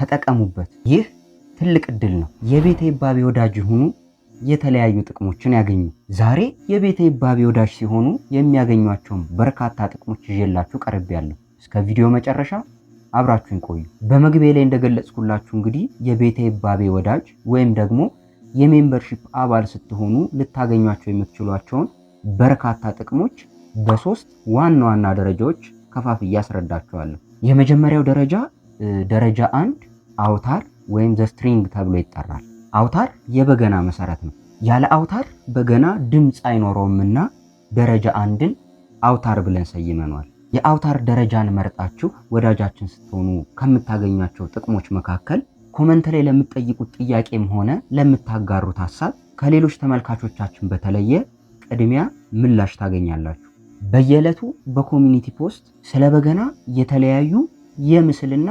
ተጠቀሙበት። ይህ ትልቅ እድል ነው። የቤተ ይባቤ ወዳጅ ይሁኑ፣ የተለያዩ ጥቅሞችን ያገኙ። ዛሬ የቤተ ይባቤ ወዳጅ ሲሆኑ የሚያገኟቸውን በርካታ ጥቅሞች ይዤላችሁ ቀርቤያለሁ። እስከ ቪዲዮ መጨረሻ አብራችሁን ቆዩ። በመግቢያ ላይ እንደገለጽኩላችሁ እንግዲህ የቤተ ይባቤ ወዳጅ ወይም ደግሞ የሜምበርሺፕ አባል ስትሆኑ ልታገኟቸው የምትችሏቸውን በርካታ ጥቅሞች በሶስት ዋና ዋና ደረጃዎች ከፋፍዬ አስረዳችኋለሁ። የመጀመሪያው ደረጃ 1 አውታር ወይም ዘ ስትሪንግ ተብሎ ይጠራል። አውታር የበገና መሰረት ነው። ያለ አውታር በገና ድምፅ አይኖረውምና ደረጃ 1ን አውታር ብለን ሰይመናል። የአውታር ደረጃን መርጣችሁ ወዳጃችን ስትሆኑ ከምታገኟቸው ጥቅሞች መካከል ኮመንት ላይ ለምትጠይቁት ጥያቄም ሆነ ለምታጋሩት ሐሳብ ከሌሎች ተመልካቾቻችን በተለየ ቅድሚያ ምላሽ ታገኛላችሁ። በየዕለቱ በኮሚኒቲ ፖስት ስለ በገና የተለያዩ የምስልና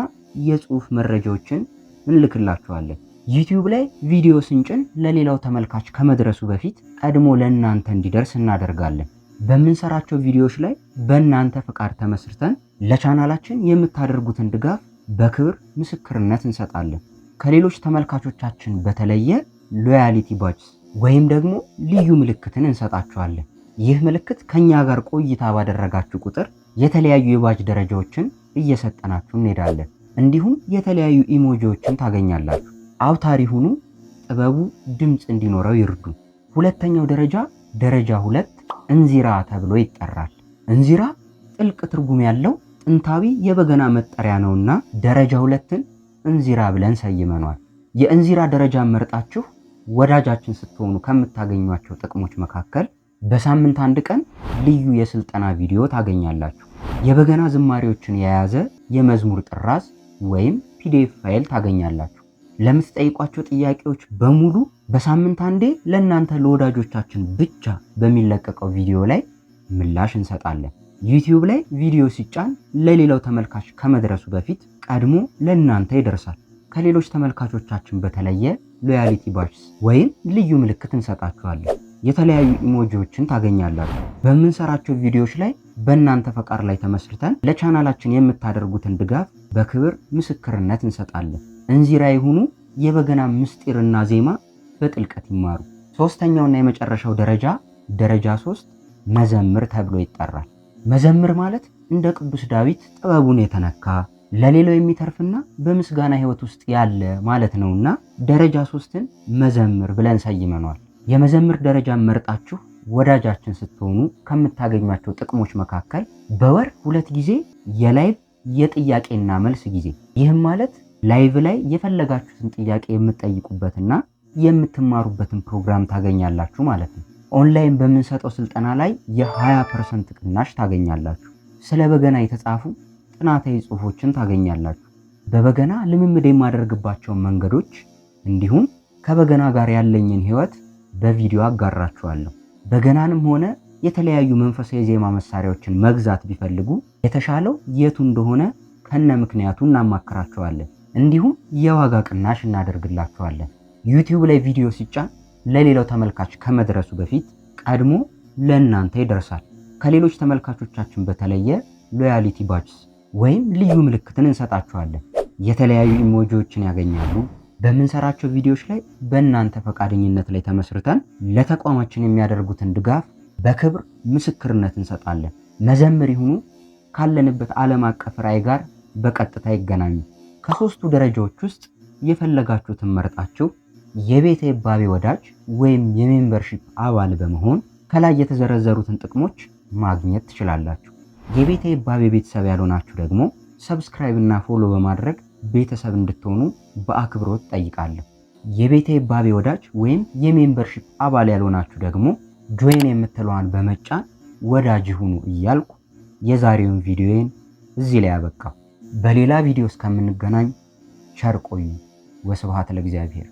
የጽሑፍ መረጃዎችን እንልክላችኋለን። ዩቲዩብ ላይ ቪዲዮ ስንጭን ለሌላው ተመልካች ከመድረሱ በፊት ቀድሞ ለእናንተ እንዲደርስ እናደርጋለን። በምንሰራቸው ቪዲዮዎች ላይ በእናንተ ፈቃድ ተመስርተን ለቻናላችን የምታደርጉትን ድጋፍ በክብር ምስክርነት እንሰጣለን። ከሌሎች ተመልካቾቻችን በተለየ ሎያሊቲ ባጅ ወይም ደግሞ ልዩ ምልክትን እንሰጣችኋለን። ይህ ምልክት ከኛ ጋር ቆይታ ባደረጋችሁ ቁጥር የተለያዩ የባጅ ደረጃዎችን እየሰጠናችሁ እንሄዳለን። እንዲሁም የተለያዩ ኢሞጂዎችን ታገኛላችሁ። አውታር ይሁኑ፣ ጥበቡ ድምፅ እንዲኖረው ይርዱ። ሁለተኛው ደረጃ 2 እንዚራ ተብሎ ይጠራል። እንዚራ ጥልቅ ትርጉም ያለው ጥንታዊ የበገና መጠሪያ ነውና ደረጃ 2ን እንዚራ ብለን ሰይመናል። የእንዚራ ደረጃን መርጣችሁ ወዳጃችን ስትሆኑ ከምታገኟቸው ጥቅሞች መካከል በሳምንት 1 ቀን ልዩ የስልጠና ቪዲዮ ታገኛላችሁ። የበገና ዝማሬዎችን የያዘ የመዝሙር ጥራዝ ወይም ፒዲኤፍ ፋይል ታገኛላችሁ። ለምትጠይቋቸው ጥያቄዎች በሙሉ በሳምንት 1 ለእናንተ ለወዳጆቻችን ብቻ በሚለቀቀው ቪዲዮ ላይ ምላሽ እንሰጣለን። ዩቲዩብ ላይ ቪዲዮ ሲጫን ለሌላው ተመልካች ከመድረሱ በፊት ቀድሞ ለእናንተ ይደርሳል። ከሌሎች ተመልካቾቻችን በተለየ ሎያሊቲ ባጅስ ወይም ልዩ ምልክት እንሰጣችኋለን። የተለያዩ ኢሞጂዎችን ታገኛላችሁ። በምንሰራቸው ቪዲዮዎች ላይ በእናንተ ፈቃድ ላይ ተመስርተን ለቻናላችን የምታደርጉትን ድጋፍ በክብር ምስክርነት እንሰጣለን። እንዚራ ይሁኑ፣ የበገና ምስጢርና ዜማ በጥልቀት ይማሩ። ሶስተኛውና የመጨረሻው ደረጃ 3 መዘምር ተብሎ ይጠራል። መዘምር ማለት እንደ ቅዱስ ዳዊት ጥበቡን የተነካ ለሌላው የሚተርፍና በምስጋና ሕይወት ውስጥ ያለ ማለት ነውና ደረጃ 3ን መዘምር ብለን ሰይመናል። የመዘምር ደረጃን መርጣችሁ ወዳጃችን ስትሆኑ ከምታገኟቸው ጥቅሞች መካከል በወር 2 ጊዜ የላይቭ የጥያቄና መልስ ጊዜ። ይህም ማለት ላይቭ ላይ የፈለጋችሁትን ጥያቄ የምትጠይቁበትና የምትማሩበትን ፕሮግራም ታገኛላችሁ ማለት ነው። ኦንላይን በምንሰጠው ስልጠና ላይ የ20% ቅናሽ ታገኛላችሁ። ስለ በገና የተጻፉ ጥናታዊ ጽሑፎችን ታገኛላችሁ። በበገና ልምምድ የማደርግባቸውን መንገዶች እንዲሁም ከበገና ጋር ያለኝን ሕይወት በቪዲዮ አጋራችኋለሁ። በገናንም ሆነ የተለያዩ መንፈሳዊ ዜማ መሳሪያዎችን መግዛት ቢፈልጉ የተሻለው የቱ እንደሆነ ከነ ምክንያቱ እናማክራችኋለን። እንዲሁም የዋጋ ቅናሽ እናደርግላችኋለን። ዩቲዩብ ላይ ቪዲዮ ሲጫን ለሌላው ተመልካች ከመድረሱ በፊት ቀድሞ ለእናንተ ይደርሳል። ከሌሎች ተመልካቾቻችን በተለየ ሎያሊቲ ባጅስ ወይም ልዩ ምልክትን እንሰጣችኋለን። የተለያዩ ኢሞጂዎችን ያገኛሉ። በምንሰራቸው ቪዲዮዎች ላይ በእናንተ ፈቃደኝነት ላይ ተመስርተን ለተቋማችን የሚያደርጉትን ድጋፍ በክብር ምስክርነት እንሰጣለን። መዘምር ይሁኑ፣ ካለንበት ዓለም አቀፍ ራዕይ ጋር በቀጥታ ይገናኙ። ከሶስቱ ደረጃዎች ውስጥ የፈለጋችሁትን መርጣችሁ የቤተ ይባቤ ወዳጅ ወይም የሜምበርሺፕ አባል በመሆን ከላይ የተዘረዘሩትን ጥቅሞች ማግኘት ትችላላችሁ። የቤተ ይባቤ ቤተሰብ ያልሆናችሁ ደግሞ ሰብስክራይብ እና ፎሎ በማድረግ ቤተሰብ እንድትሆኑ በአክብሮት ጠይቃለሁ። የቤተ ይባቤ ወዳጅ ወይም የሜምበርሺፕ አባል ያልሆናችሁ ደግሞ ጆይን የምትለዋን በመጫን ወዳጅ ሁኑ እያልኩ የዛሬውን ቪዲዮዬን እዚህ ላይ አበቃው። በሌላ ቪዲዮ እስከምንገናኝ ቸር ቆዩ። ወስብሐት ለእግዚአብሔር።